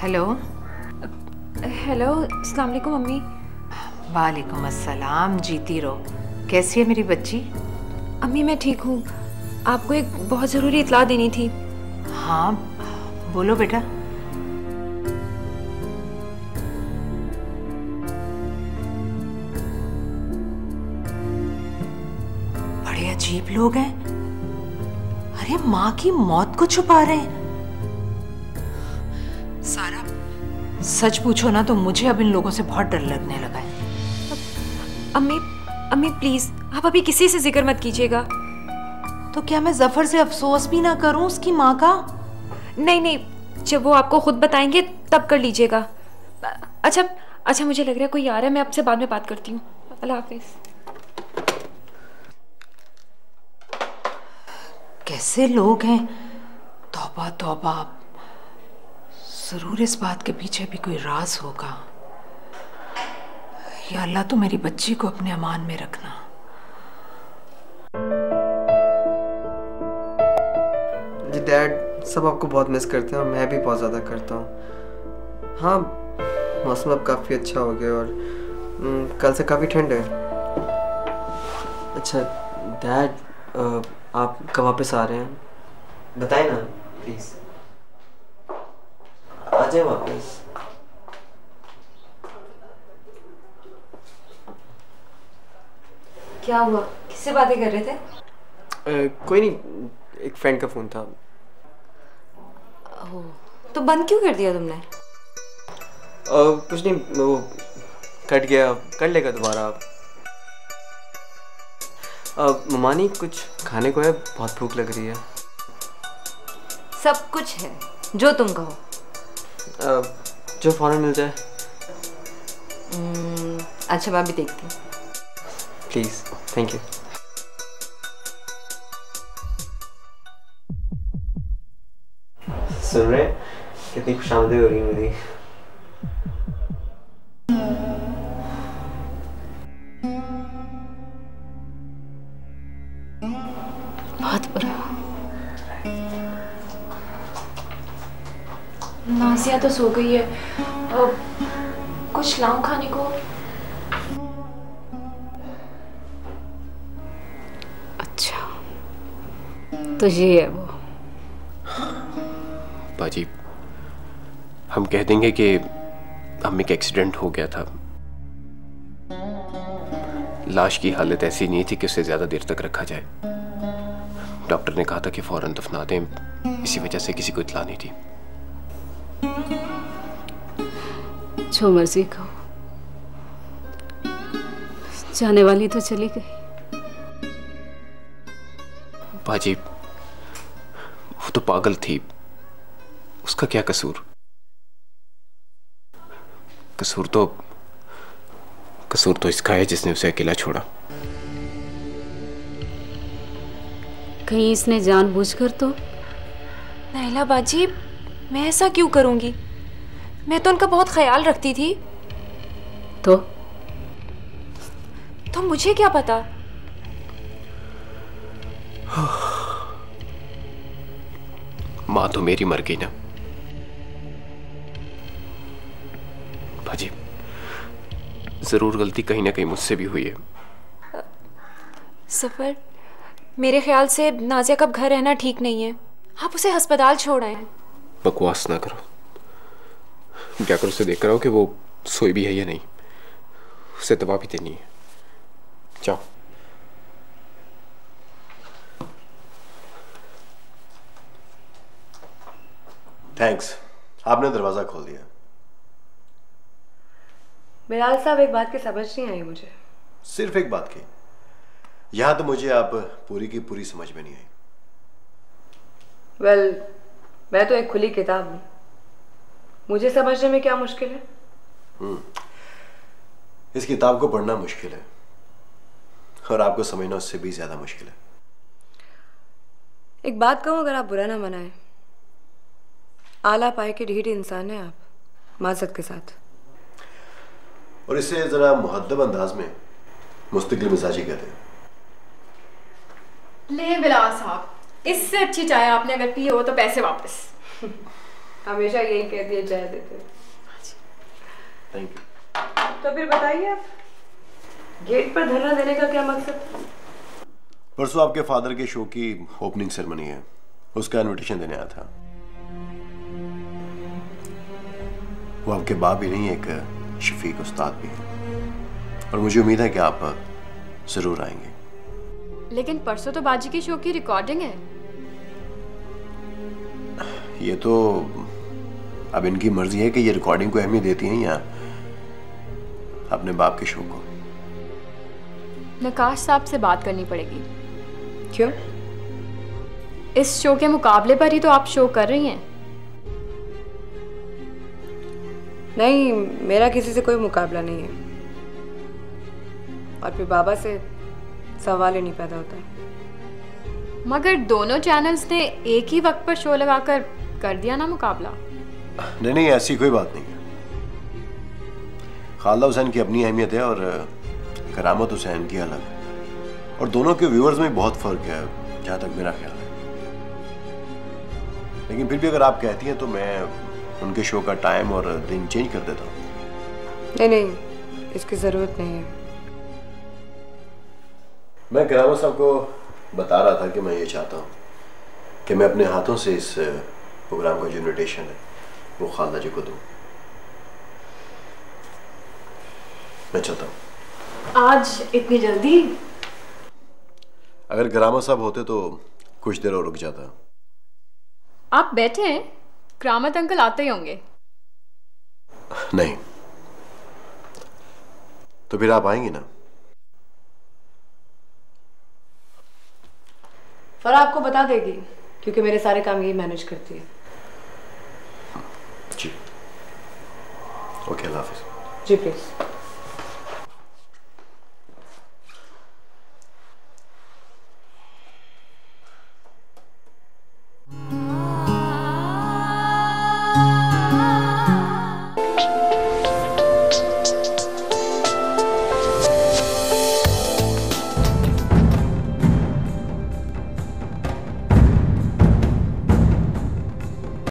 Hello. Hello, अस्सलाम वालेकुम अम्मी। वालेकुम अस्सलाम। जीती रहो। कैसी है मेरी बच्ची? अम्मी मैं ठीक हूँ। आपको एक बहुत ज़रूरी इत्तला देनी थी। हाँ बोलो बेटा। बड़े अजीब लोग हैं। अरे माँ की मौत को छुपा रहे हैं। सारा सच पूछो ना तो मुझे अब इन लोगों से बहुत डर लगने लगा है। अम्मी प्लीज़ आप अभी किसी से जिक्र मत कीजिएगा। तो क्या मैं जफर से अफसोस भी ना करूं उसकी माँ का? नहीं, जब वो आपको खुद बताएंगे तब कर लीजिएगा। अच्छा मुझे लग रहा है कोई आ रहा है, मैं आपसे बाद में बात करती हूँ। अल्लाह हाफिज़। कैसे लोग हैं। तौबा तौबा। जरूर इस बात के पीछे भी कोई राज होगा। या अल्लाह तो मेरी बच्ची को अपने अमान में रखना। जी डैड, सब आपको बहुत मिस करते हैं और मैं भी बहुत ज़्यादा करता हूँ। हाँ, मौसम अब काफ़ी अच्छा हो गया और कल से काफ़ी ठंड है। अच्छा डैड, आप कब वापस आ रहे हैं बताएं ना प्लीज़। आ जाए वापस। क्या हुआ, किससे बातें कर रहे थे? कोई नहीं, एक फ्रेंड का फ़ोन था। तो बंद क्यों कर दिया तुमने? कुछ नहीं, वो कट गया, कर लेगा दोबारा। ममानी कुछ खाने को है, बहुत भूख लग रही है। सब कुछ है जो तुम कहो। जो फ़ौरन मिल जाए। अच्छा मैं भी देखती हूँ। Please, thank you. सुन रहे कितनी खुशामदीद हो रही है मेरी। बहुत बुरा। नासिया तो सो गई है। कुछ लाऊं खाने को? अच्छा तो ये है वो। बाजी, हम कह देंगे कि अम्मी का एक्सीडेंट हो गया था। लाश की हालत ऐसी नहीं थी कि उसे ज्यादा देर तक रखा जाए। डॉक्टर ने कहा था कि फौरन दफना दें, इसी वजह से किसी को इत्तला नहीं थी। जो मर्जी कहो, जाने वाली तो चली गई। बाजी, वो तो पागल थी, उसका क्या कसूर? कसूर तो इसका है जिसने उसे अकेला छोड़ा। कहीं इसने जानबूझकर तो? नैला बाजी, मैं ऐसा क्यों करूंगी? मैं तो उनका बहुत ख्याल रखती थी। तो मुझे क्या पता? माँ तो मेरी मर गई ना बाजी। जरूर गलती कहीं ना कहीं मुझसे भी हुई है। सफर, मेरे ख्याल से नाजिया का घर रहना ठीक नहीं है। आप उसे अस्पताल छोड़ आए। बकवास ना करो। जाकर उसे देख रहा हो कि वो सोई भी है या नहीं। उसे दवा भी देनी है। जाओ। थैंक्स, आपने दरवाजा खोल दिया। बिलाल साहब, एक बात की समझ नहीं आई मुझे। सिर्फ एक बात की? यहां तो मुझे आप पूरी की पूरी समझ में नहीं आई। मैं तो एक खुली किताब हूं, मुझे समझने में क्या मुश्किल है? इस किताब को पढ़ना मुश्किल है और आपको समझना उससे भी ज्यादा मुश्किल है। एक बात कहूं, अगर आप बुरा ना मनाए, आला पाए के ढीठ इंसान है आप, माजरत के साथ। और इसे जरा मुहद्दब अंदाज में मुस्तकिल मिजाजी कहते हैं। ले बिलाल साहब, इससे अच्छी चाय आपने अगर पी हो तो पैसे वापस। हमेशा यही कहती है चाय देते। Thank you. तो फिर बताइए आप, गेट पर धरना देने का क्या मकसद? परसों आपके फादर के शो की ओपनिंग सेरेमनी है, उसका इनविटेशन देने आया था। वो आपके बाप ही नहीं, एक शफीक उस्ताद भी है, और मुझे उम्मीद है कि आप जरूर आएंगे। लेकिन परसों तो बाजी की शो की रिकॉर्डिंग है। ये तो अब इनकी मर्जी है कि ये रिकॉर्डिंग को अहमियत देती हैं या अपने बाप के शो को। नकाश साहब से बात करनी पड़ेगी। क्यों? इस शो के मुकाबले पर ही तो आप शो कर रही हैं। नहीं, मेरा किसी से कोई मुकाबला नहीं है, और फिर बाबा से सवाल ही नहीं पैदा होता। मगर दोनों चैनल्स ने एक ही वक्त पर शो लगाकर कर दिया ना मुकाबला। नहीं, ऐसी कोई बात नहीं है। खालदा हुसैन की अपनी अहमियत है और करामत हुसैन की अलग, और दोनों के व्यूअर्स में बहुत फर्क है जहां तक मेरा ख्याल है। लेकिन फिर भी अगर आप कहती हैं तो मैं उनके शो का टाइम और दिन चेंज कर देता हूँ। नहीं, इसकी जरूरत नहीं है। मैं करामत साहब को बता रहा था कि मैं ये चाहता हूँ कि मैं अपने हाथों से इस प्रोग्राम का जो इन्विटेशन है वो खालदा जी को दूँ। मैं चाहता हूँ। आज इतनी जल्दी? अगर करामत साहब होते तो कुछ देर और रुक जाता। आप बैठे हैं, करामत अंकल आते ही होंगे। नहीं तो फिर आप आएंगी ना? फरा आपको बता देगी, क्योंकि मेरे सारे काम यही मैनेज करती है। जी ओके, अल्लाह हाफिज। जी प्लीज।